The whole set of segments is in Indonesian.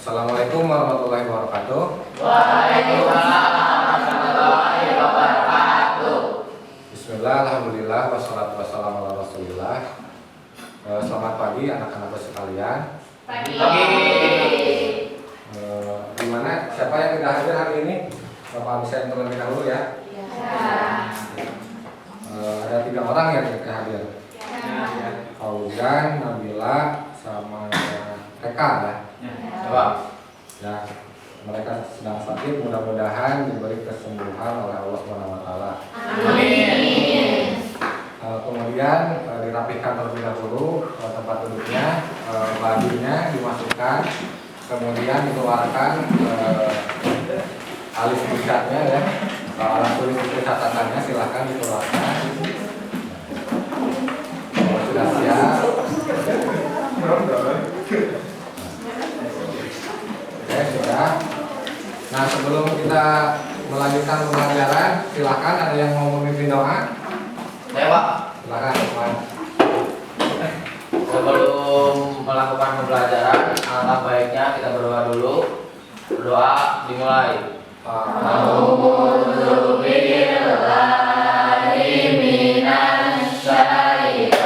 Assalamualaikum warahmatullahi wabarakatuh. Waalaikumsalam warahmatullahi wabarakatuh. Bismillah, alhamdulillah, wassalatu wassalamu ala rasulillah. Selamat pagi anak-anakku sekalian. Pagi. Gimana? Siapa yang tidak hadir hari ini? Bapak bisa yang terlebih dahulu ya. Ada 3 orang yang tidak hadir. Fauzan, Nabila, sama Eka ya. Ya, mereka sedang sakit, mudah-mudahan diberi kesembuhan oleh Allah SWT. Amin. Kemudian dirapihkan terlebih dahulu tempat duduknya, bajunya dimasukkan, kemudian dikeluarkan alis tulisannya ya, alat tulis catatannya silahkan dikeluarkan. Sudah siap. Oke, sudah. Nah, sebelum kita melanjutkan pembelajaran, silakan ada yang mau memimpin doa. Saya Pak, Silakan, Pak. sebelum melakukan pembelajaran, alangkah baiknya kita berdoa dulu. Berdoa dimulai. A'udzu billahi minasy syaithanir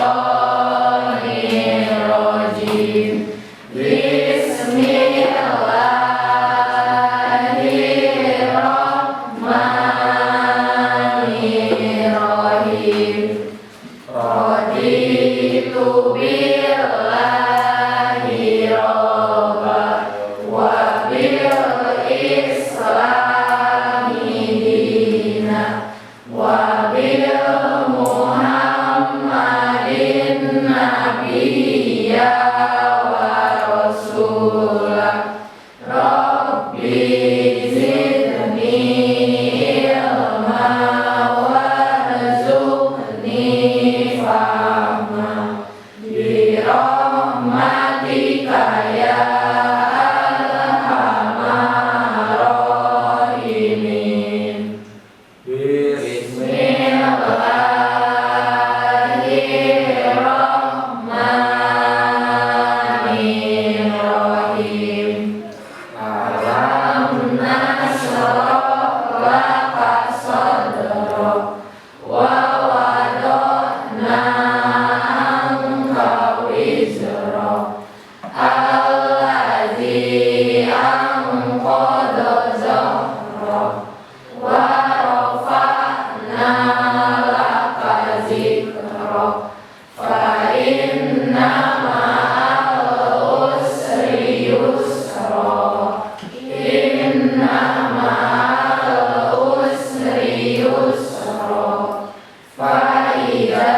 rajim. Bismillahirrahmanirrahim. Raditu billahi robba wa bil islami dina wa bil muhammadin nabiyya wa rasulah. Rabbi zidni ilma warzuqni fahma birahmatika ya arhamar rahimin. Bismillahirrahmanirrahim. Alam nashrah laka sadrak wa wada'na anka wizrak allazi anqadha zahrak wa rafa'na laka zikrak fa inna ma'al usri yusra inna ma'al usri yusra fa idza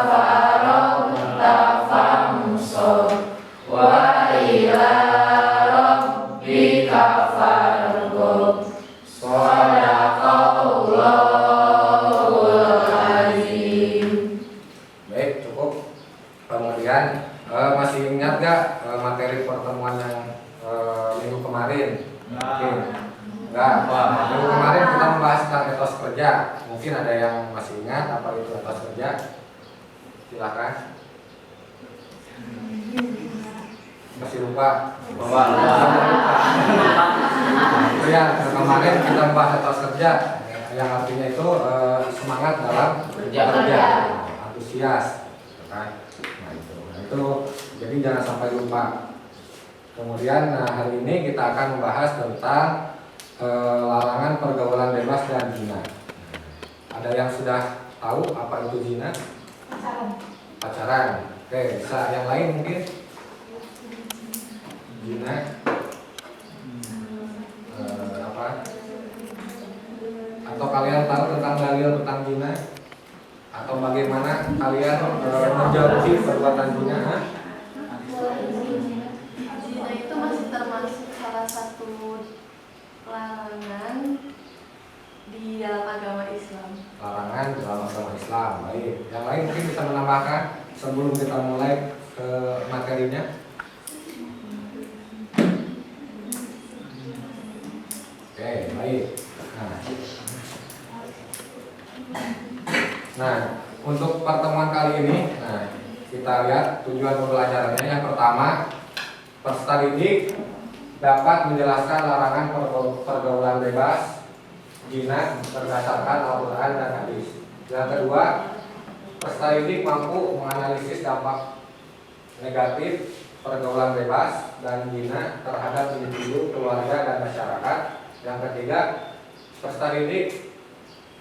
faragta fansab wa ila rabbika farghab. Shadaqallahul azim. Baik, cukup. Kemudian masih ingat gak materi pertemuan yang minggu kemarin? Mungkin enggak. Minggu kemarin kita membahas tentang etos kerja. Mungkin ada yang masih ingat apa itu etos kerja? Silakan. Masih lupa? Itu ya, kemarin kita membahas etos kerja yang artinya itu semangat dalam kerja, antusias, kan? Nah itu jadi jangan sampai lupa. Kemudian hari ini kita akan membahas tentang larangan pergaulan bebas dan zina. Ada yang sudah tahu apa itu zina? Pacaran. Oke, bisa yang lain mungkin? Zina apa? Atau kalian tahu tentang dalil tentang zina? Atau bagaimana kalian menjauhi perbuatan zina? Zina itu masih termasuk salah satu larangan di dalam agama Islam. Larangan dalam agama Islam. Baik. Yang lain mungkin bisa menambahkan sebelum kita mulai ke materinya. Oke, baik. Nah, untuk pertemuan kali ini, kita lihat tujuan pembelajarannya. Yang pertama, peserta didik dapat menjelaskan larangan pergaulan bebas, zina berdasarkan Al-Quran dan hadis. Yang kedua, peserta didik mampu menganalisis dampak negatif pergaulan bebas dan zina terhadap individu, keluarga, dan masyarakat. Yang ketiga, peserta didik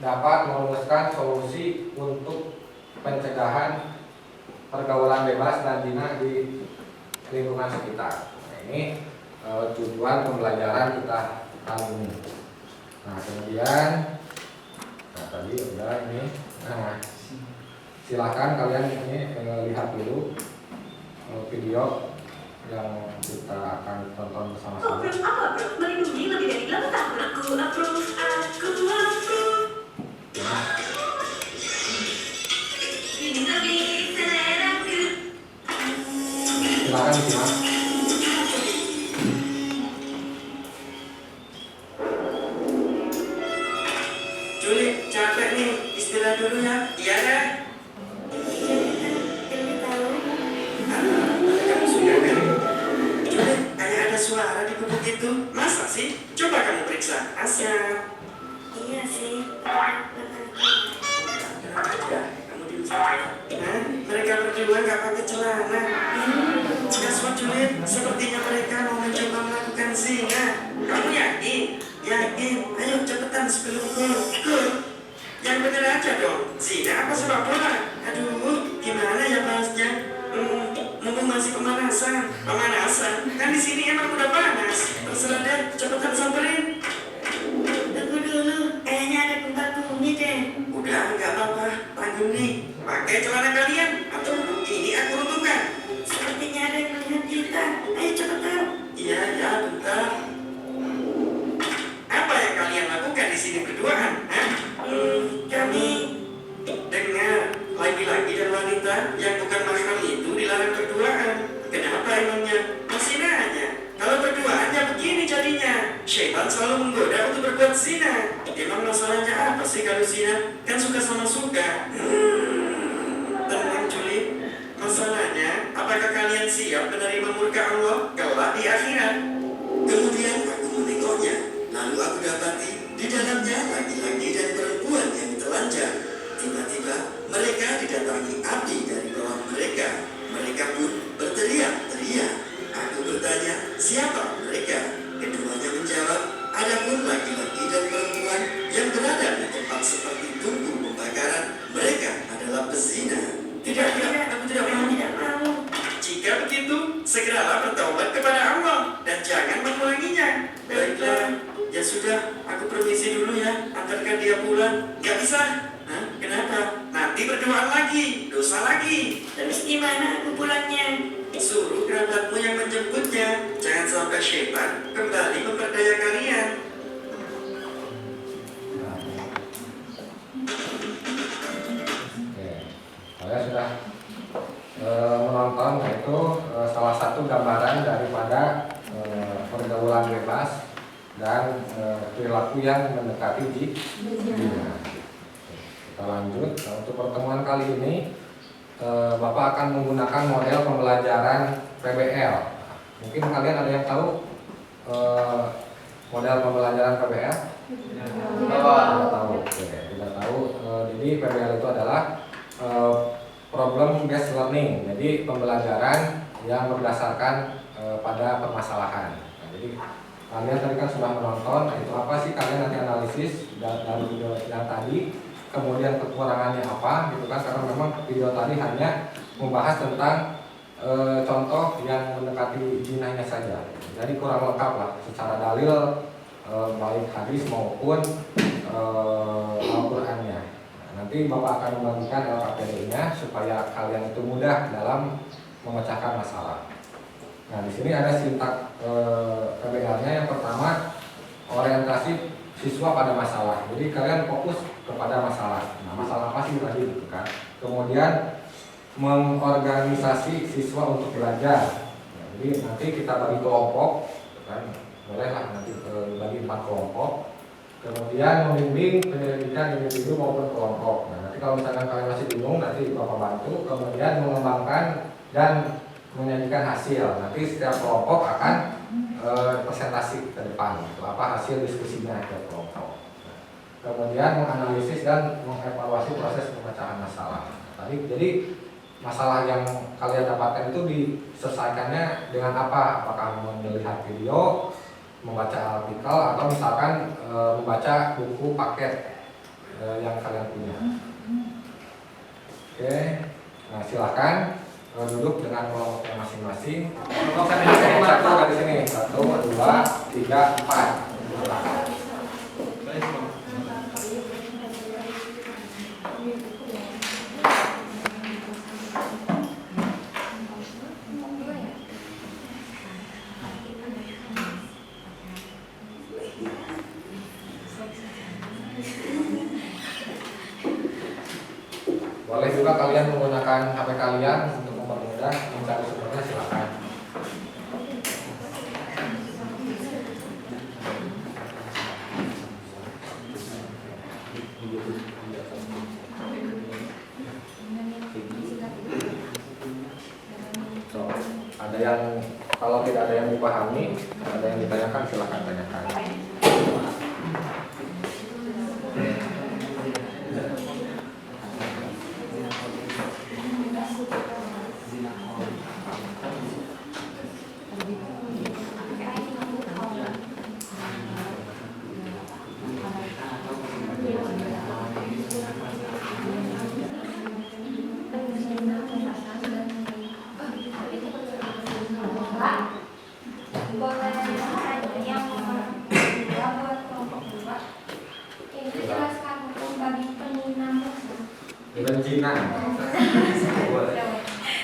dapat merumuskan solusi untuk pencegahan pergaulan bebas dan zina di lingkungan sekitar. Nah, ini tujuan pembelajaran kita kali ini. Nah, kemudian tadi udah ini. Nah, silahkan kalian ini lihat dulu video yang kita akan tonton bersama-sama. Melindungi lebih dari 8 tahun. Aku approve. Ini lebih seleraku. Silakan disimak. Juli, capek nih, istirahat dulu ya. Iya deh. Kamu sudah kan? Juli, kayak ada suara di gubuk itu. Masa sih? Coba kamu periksa. Asya. Iya sih. Tenang aja, kamu di sana. Nah, mereka berdua nggak pakai celana. Kasut Juli, sepertinya mereka mau mencoba melakukan zina. Kamu yakin? Yakin? Ayo cepetan sebelum gol. Yang bener aja dong. Zina apa sepak bola? Aduh, gimana ya bahasnya? Mumpung masih pemanasan. Kan di sini emang udah panas. Terserah deh, cepetan samperin. Tunggu dulu, kayaknya ada gempa bumi deh. Udah, nggak apa-apa. Tanggung nih. Pakai celana kalian atau ini aku runtuhkan. Sepertinya ada yang melihat kita. Ayo cepetan. Iya, ya, bentar. Apa yang kalian lakukan di sini berduaan? Hah? Kami dengar laki-laki dan wanita yang bukan mahram itu dilarang berduaan. Kenapa emangnya? Masih nanya. Kalau berduaan ya begini jadinya. Syaitan selalu menggoda untuk berbuat zina. Emang masalahnya apa sih kalau zina? Kan suka sama suka. Tenang Juli. Masalahnya, apakah kalian siap menerima murka Allah kelak di akhirat? Kemudian aku menengoknya. Lalu aku dapati di dalamnya laki-laki dan perempuan yang telanjang. Tiba-tiba mereka didatangi api dari bawah mereka. Mereka pun berteriak-teriak. Aku bertanya, siapa mereka? Keduanya menjawab, adapun laki-laki dan perempuan yang berada di tempat seperti tungku pembakaran, mereka adalah pezina. Tidak, aku tidak mau. Jika begitu, segeralah bertaubat kepada Allah dan jangan mengulanginya. Baiklah, ya sudah, aku permisi dulu ya, antarkan dia pulang. Gak bisa. Hah? Kenapa? Nanti berdoa lagi, dosa lagi. Terus gimana aku pulangnya? Suruh kerabatmu yang menjemputnya. Jangan sampai syaitan kembali memperdaya kalian. Oke, saya sudah menonton, yaitu salah satu gambaran daripada pergaulan bebas dan perilaku yang mendekati zina. Kita lanjut. Nah, untuk pertemuan kali ini Bapak akan menggunakan model pembelajaran PBL. Mungkin kalian ada yang tahu model pembelajaran PBL? Tidak tahu. Oke, tidak tahu. Jadi PBL itu adalah problem based learning. Jadi pembelajaran yang berdasarkan pada permasalahan. Nah, jadi kalian tadi kan sudah menonton, itu apa sih, kalian nanti analisis dari video yang tadi, kemudian kekurangannya apa gitu kan, karena memang video tadi hanya membahas tentang contoh yang mendekati zinahnya saja. Jadi kurang lengkap lah secara dalil, baik hadis maupun Al-Qur'annya. Nah, nanti Bapak akan membagikan LKPD-nya supaya kalian itu mudah dalam memecahkan masalah. Nah, di sini ada sintak PBL-nya. Yang pertama, orientasi siswa pada masalah. Jadi kalian fokus kepada masalah. Nah, masalah apa sih tadi gitu kan? Kemudian mengorganisasi siswa untuk belajar. Nah, jadi nanti kita bagi kelompok, kan? Bolehlah nanti bagi 4 kelompok. Kemudian membimbing penyelidikan individu maupun kelompok. Nah, nanti kalau misalkan kalian masih bingung, nanti Bapak bantu. Kemudian mengembangkan dan menyajikan hasil. Nanti setiap kelompok akan presentasi ke depan, apa hasil diskusinya ke kelompok. Kemudian menganalisis dan mengevaluasi proses pemecahan masalah. Tadi jadi masalah yang kalian dapatkan itu diselesaikannya dengan apa? Apakah melihat video, membaca artikel, atau misalkan membaca buku paket yang kalian punya. Oke, nah silakan duduk dengan kelompoknya masing-masing. Kelompok satu dari sini, 1, 2, 3, 4. Boleh juga kalian menggunakan HP kalian untuk mempermudah mencari sumbernya, silakan. So, ada yang kalau tidak ada yang dipahami, ada yang ditanyakan, silakan tanyakan.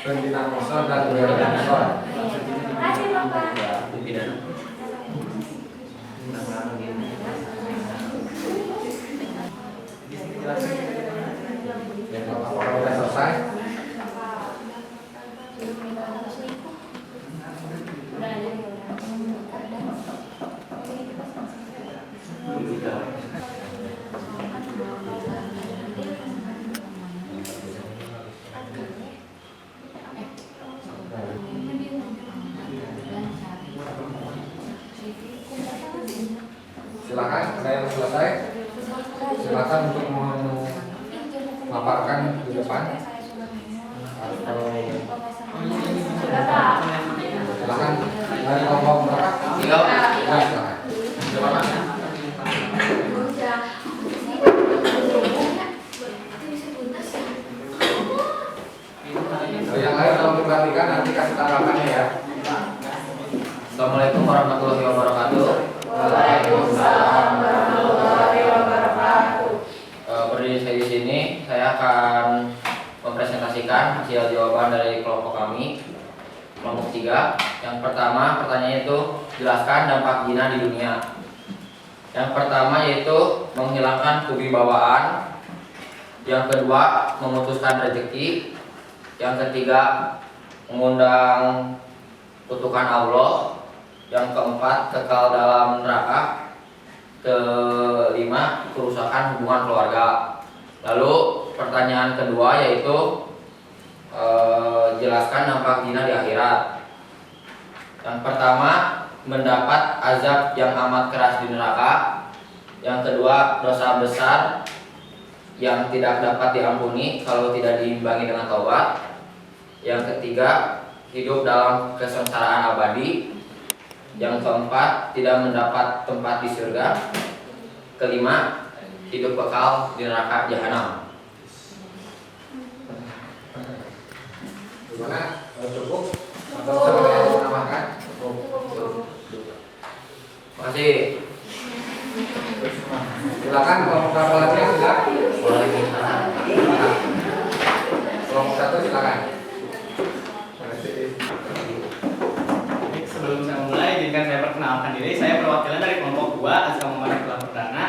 Bencina musuh dan musuh. Kasih Bapak. Apakah sudah selesai? Silakan, ada yang selesai? Silakan untuk memaparkan di depan. Atau silakan dari kelompok berapa? Silakan. Yang lain kalau diperhatikan nanti kasih tanggapannya ya. Assalamualaikum warahmatullahi wabarakatuh. Waalaikumsalam warahmatullahi wabarakatuh. Berdiri saya di sini, saya akan mempresentasikan hasil jawaban dari kelompok kami, kelompok 3. Yang pertama, pertanyaannya itu jelaskan dampak zina di dunia. Yang pertama yaitu menghilangkan kewibawaan. Yang kedua, memutuskan rezeki. Yang ketiga, mengundang kutukan Allah. Yang keempat, kekal dalam neraka. Kelima, kerusakan hubungan keluarga. Lalu pertanyaan kedua yaitu jelaskan dampak zina di akhirat. Yang pertama, mendapat azab yang amat keras di neraka. Yang kedua, dosa besar yang tidak dapat diampuni kalau tidak diimbangi dengan taubat. Yang ketiga, hidup dalam kesengsaraan abadi. Yang keempat, tidak mendapat tempat di surga. Kelima, hidup kekal di neraka jahanam. Gimana? Cukup? Atau sama yang menambahkan? Cukup. Terima kasih. Silakan kelompok berapa lagi yang sudah? Kelompok 1 silakan. Sebelum saya mulai, izinkan saya perkenalkan diri. Saya perwakilan dari kelompok 2 Azka Muhammad Kelam Perdana.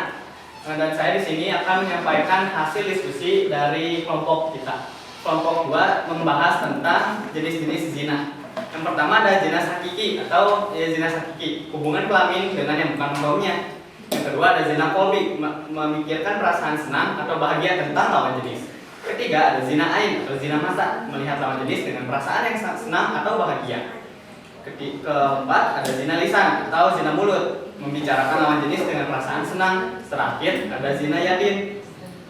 Dan saya di sini akan menyampaikan hasil diskusi dari kelompok kita. Kelompok 2 membahas tentang jenis-jenis zina. Yang pertama ada zina hakiki atau zina hakiki, hubungan kelamin dengan yang bukan membawanya. Yang kedua ada zina kolbi, memikirkan perasaan senang atau bahagia tentang lawan jenis. Ketiga ada zina ain atau zina mata, melihat lawan jenis dengan perasaan yang senang atau bahagia. Keempat ada zina lisan atau zina mulut, membicarakan lawan jenis dengan perasaan senang. Terakhir ada zina yadin,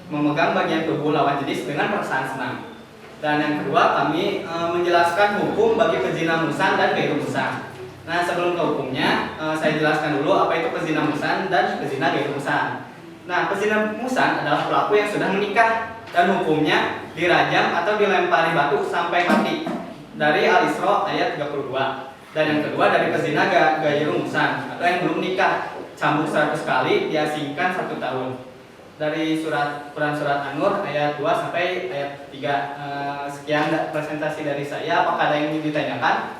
memegang bagian tubuh lawan jenis dengan perasaan senang. Dan yang kedua kami menjelaskan hukum bagi pezinamusan dan keirumusan. Nah sebelum ke hukumnya saya jelaskan dulu apa itu pezinamusan dan pezina keirumusan. Nah pezinamusan adalah pelaku yang sudah menikah dan hukumnya dirajam atau dilempari batu sampai mati dari Al-Isra ayat 32. Dan yang kedua dari pezina gairumusan atau yang belum nikah, cambuk 100 kali, diasingkan 1 tahun. Dari Quran surat An-Nur ayat 2 sampai ayat 3. Sekian presentasi dari saya. Apakah ada yang ingin ditanyakan?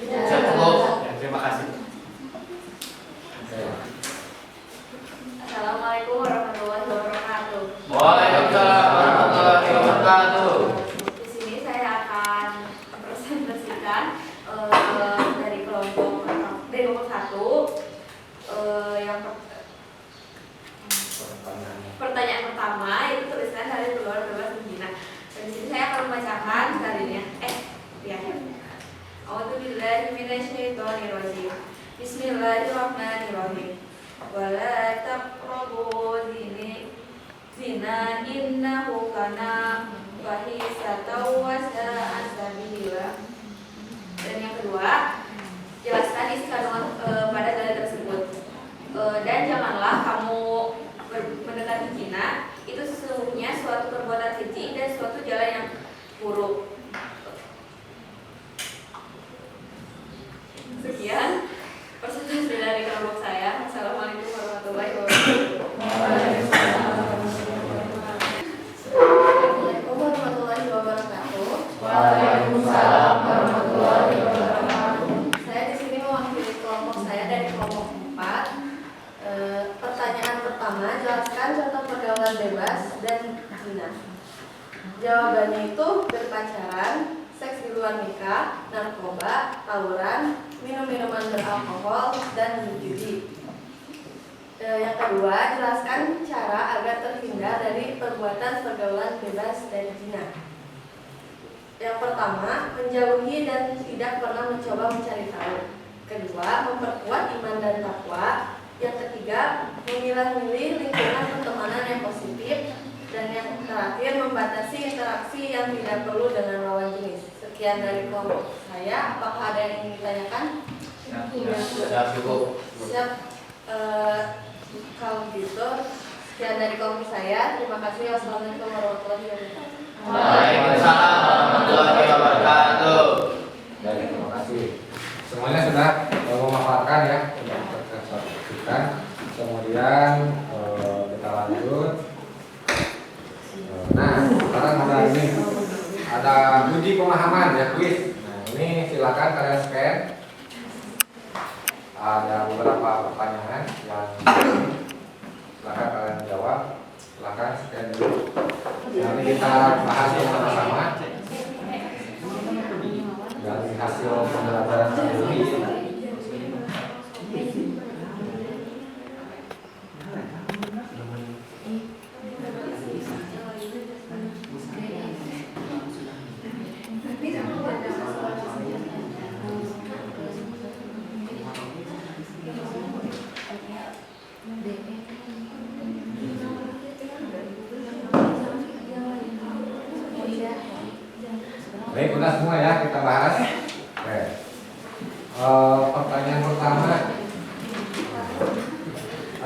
Cukup. Ya, terima kasih. Assalamualaikum warahmatullahi wabarakatuh. Waalaikumsalam warahmatullahi wabarakatuh. Di sini saya akan presentasikan dari kelompok 1 yang pertanyaan pertama itu tulisan dari keluar bebas berzina. Dan di sini saya akan membacakan tadinya. Ya. A'udzubillahi minasyaitonirrajim. Bismillahirrahmanirrahim. Wala taqrabu zina innahu kana fahisatan wa sa'a sabila. Dan yang kedua, jelaskan isi kandungan pada dalil tersebut. Dan janganlah kamu mendekati zina, itu sesungguhnya suatu perbuatan keji dan suatu jalan yang buruk. Sekian presentasi dari kelompok saya. Assalamualaikum warahmatullahi wabarakatuh. Assalamualaikum warahmatullahi wabarakatuh. Waalaikumsalam warahmatullahi wabarakatuh. Saya di sini mewakili kelompok saya dari kelompok 4. Pertanyaan pertama, jelaskan contoh pergaulan bebas dan zina. Jawabannya itu berpacaran, seks di luar nikah, narkoba, tawuran, minum minuman beralkohol, dan judi. Yang kedua, jelaskan cara agar terhindar dari perbuatan pergaulan bebas dan zina. Yang pertama, menjauhi dan tidak pernah mencoba mencari tahu. Kedua, memperkuat iman dan takwa. Yang ketiga, memilah-milih lingkungan pertemanan yang positif. Dan yang terakhir, membatasi interaksi yang tidak perlu dengan lawan jenis. Sekian dari kelompok saya. Apakah ada yang ingin ditanyakan? Siap, cukup. Siap. Kalau gitu, sekian dari kelompok saya. Terima kasih. Wassalamualaikum warahmatullahi wabarakatuh. Waalaikumsalam warahmatullahi wabarakatuh. Baik, terima kasih. Semuanya sudah memaparkan ya, sudah tersaksikan. Kemudian kita lanjut. Nah, sekarang ada uji pemahaman ya, kuis. Nah, ini silakan kalian scan. Ada beberapa pertanyaan yang silakan kalian jawab. Silakan scan dulu. Nanti kita bahas bersama-sama dari hasil pembelajaran ini. Baik, udah semua ya kita bahas. Oke. Pertanyaan pertama,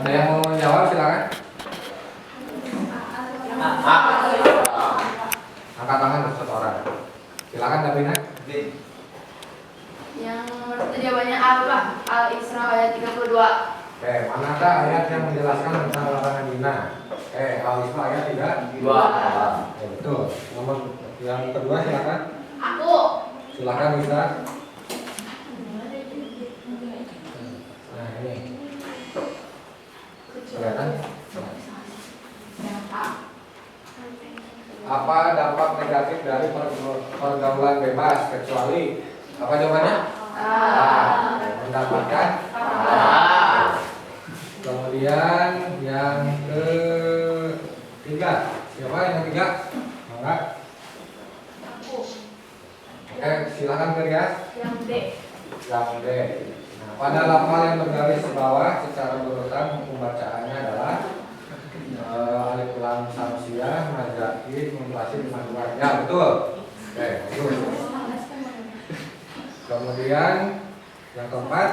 ada yang mau menjawab silakan. Angkat tangan satu orang. Silakan Davina. Yang jawabannya apa? Al-Isra ayat 32. Oke, manakah ayat yang menjelaskan tentang larangan zina? Al-Isra ayat 32. Oke, betul. Nomor yang kedua silakan. Aku. Silakan bisa. Nah, ini. Kelihatan? Apa dampak negatif dari pergaulan bebas kecuali apa jawabannya? Mendapatkan. Kemudian yang ketiga, siapa yang ketiga? Enggak. Oke, silakan Krias. Yang D. Yang D. Nah, pada lafal yang bergaris bawah secara berurutan pembacaannya adalah alif lam samsiah, mazaid, munfasil, madwar. Ya betul. Oke, bagus. Kemudian yang keempat.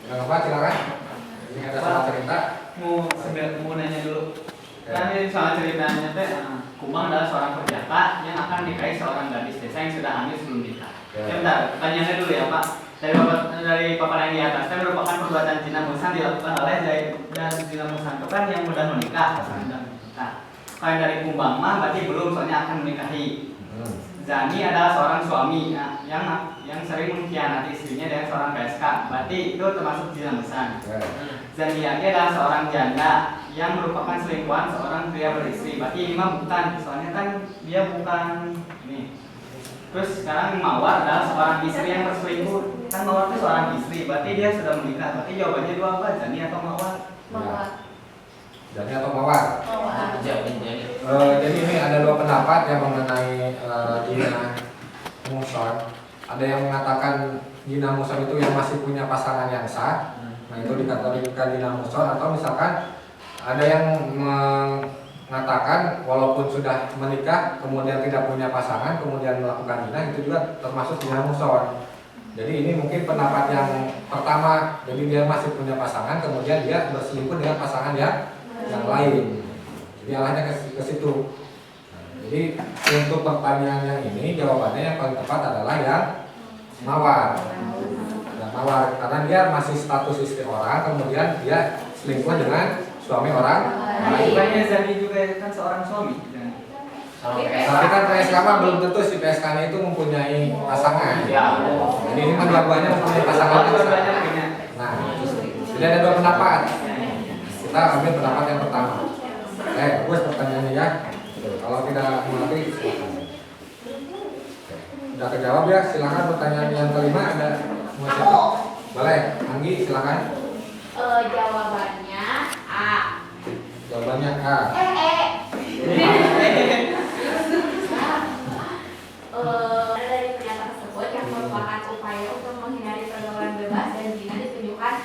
Yang keempat silakan. Ini ada soal cerita. Mau nanya dulu. Kan ini soal ceritanya teh, Kumang adalah seorang perjaka yang akan nikahi seorang gadis desa yang sudah hamil sebelum nikah. Ya bentar, pertanyaannya dulu ya Pak. Dari paparan yang di atas, itu merupakan perbuatan zina muhsan dilakukan oleh Zaid dan zina muhsan itu kan yang mudah menikah, pasangan dan menikah. Kalau yang dari Kumbang mah berarti belum, soalnya akan menikahi. Zani adalah seorang suami yang sering mengkhianati istrinya dengan seorang PSK, berarti itu termasuk zina muhsan. Zaniati adalah seorang janda yang merupakan selingkuhan seorang pria beristri, berarti ini mah bukan, soalnya kan dia bukan ini. Terus sekarang Mawar adalah seorang istri yang berselingkuh, kan Mawar itu seorang istri, berarti dia sudah menikah, berarti jawabannya dua apa, Zani atau Mawar? Mawar. Zani atau Mawar? Mawar. Jadi ini ada dua pendapat yang mengenai zina muhsan. Ada yang mengatakan zina muhsan itu yang masih punya pasangan yang sah. Nah itu dikategorikan zina muhsan, atau misalkan ada yang mengatakan walaupun sudah menikah kemudian tidak punya pasangan kemudian melakukan zina, itu juga termasuk zina muhsan. Jadi ini mungkin pendapat yang pertama, jadi dia masih punya pasangan kemudian dia berselingkuh dengan pasangan yang lain. Jadi arahnya ke situ. Nah, jadi untuk pertanyaan yang ini jawabannya yang paling tepat adalah yang Mawar. Mawar karena dia masih status istri orang kemudian dia selingkuh dengan suami orang lain. Bukannya Zani juga kan seorang suami. Tapi kan PSK mah belum tentu si PSK-nya itu mempunyai pasangan. Ya. Jadi ini kan dua-duanya mempunyai pasangan. Nah, jadi ada dua pendapat. Kita ambil pendapat yang pertama. Bagus pertanyaannya ya. Kalau tidak mengerti silakan. Sudah kejawab ya, silakan pertanyaan yang kelima ada. Boleh, Anggi silakan. Jawabannya A. Jawabannya A. Dari pernyataan tersebut yang merupakan upaya untuk menghindari pergaulan bebas dan zina ditunjukkan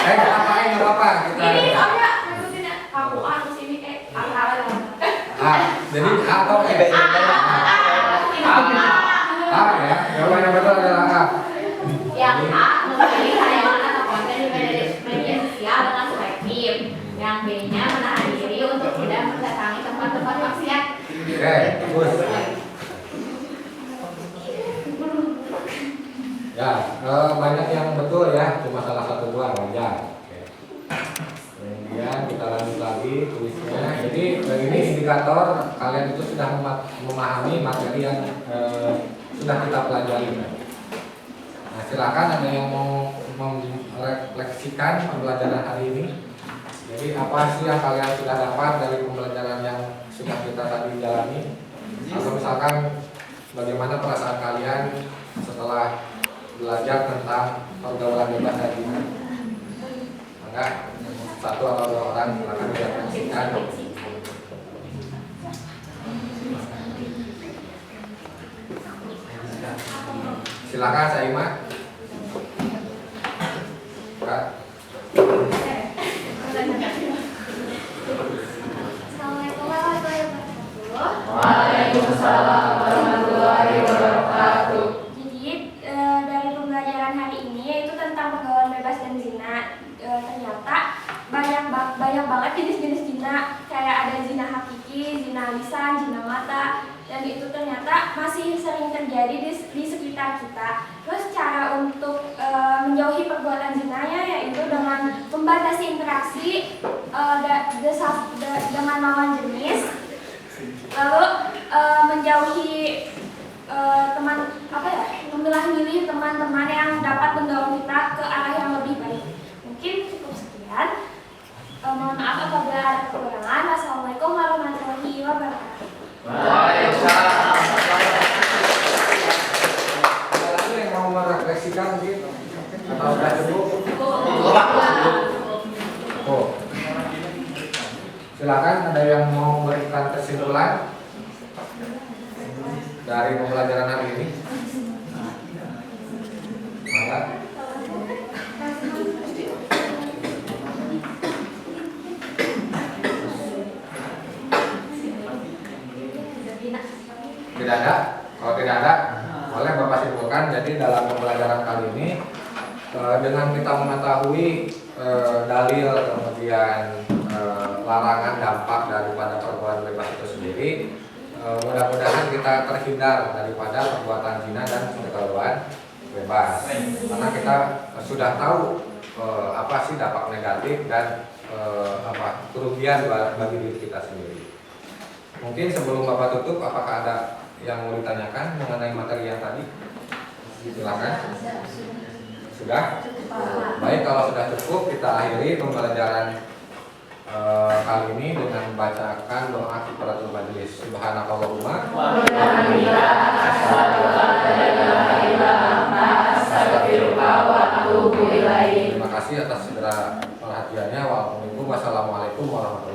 Ngapain nggak apa-apa kita. Ini soalnya maksudnya kamu harus ini Jadi A atau E? A ya, jawaban yang betul adalah A. Yang A memberi tayangan atau konten di media sosial dengan selektif. Yang B-nya menahan diri untuk tidak mendatangi tempat-tempat maksiat. Oke, bagus. Ya, banyak yang betul ya, cuma salah satu dua wajar. Oke. Kemudian kita lanjut lagi tulisnya. Jadi ini indikator kalian itu sudah memahami materi yang sudah kita pelajari. Nah, silakan ada yang mau merefleksikan pembelajaran hari ini. Jadi apa sih yang kalian sudah dapat dari pembelajaran yang sudah kita tadi jalani? Atau misalkan bagaimana perasaan kalian setelah belajar tentang pergaulan bebas tadi? Maka satu atau dua orang silakan direfleksikan. Silakan Saima. Kak. Assalamualaikum warahmatullahi wabarakatuh. Waalaikumsalam warahmatullahi wabarakatuh. Jadi dari pembelajaran hari ini yaitu tentang pergaulan bebas dan zina, ternyata banyak banget jenis-jenis zina, kayak ada zina hakiki, zina lisan, zina mata, dan itu ternyata masih sering terjadi di sekitar kita. Terus cara untuk menjauhi perbuatan zinanya yaitu dengan membatasi interaksi dengan lawan jenis, lalu menjauhi memilah-milih teman-teman yang dapat mendorong kita ke arah yang lebih baik. Mungkin cukup sekian. Mohon maaf apabila ada kekurangan. Wassalamualaikum warahmatullahi wabarakatuh. Waalaikumsalam. Ada lagi yang mau merefleksikan mungkin? Atau sudah cukup? Oh. Silakan, ada yang mau memberikan kesimpulan dari pembelajaran hari ini? Mangga. Tidak ada? Kalau tidak ada, boleh Bapak simpulkan. Jadi dalam pembelajaran kali ini, dengan kita mengetahui dalil, kemudian larangan dampak daripada perbuatan bebas itu sendiri, mudah-mudahan kita terhindar daripada perbuatan zina dan pergaulan bebas. Karena kita sudah tahu apa sih dampak negatif dan kerugian bagi diri kita sendiri. Mungkin sebelum Bapak tutup, apakah ada yang mau ditanyakan mengenai materi yang tadi? Silakan. Sudah? Baik, kalau sudah cukup, kita akhiri pembelajaran kali ini dengan membacakan doa kifaratul majelis. Subhanakallahumma wa bihamdika asyhadu an la ilaha illa anta astaghfiruka wa atubu ilaik. Terima kasih atas segera perhatiannya. Wassalamualaikum warahmatullahi wabarakatuh.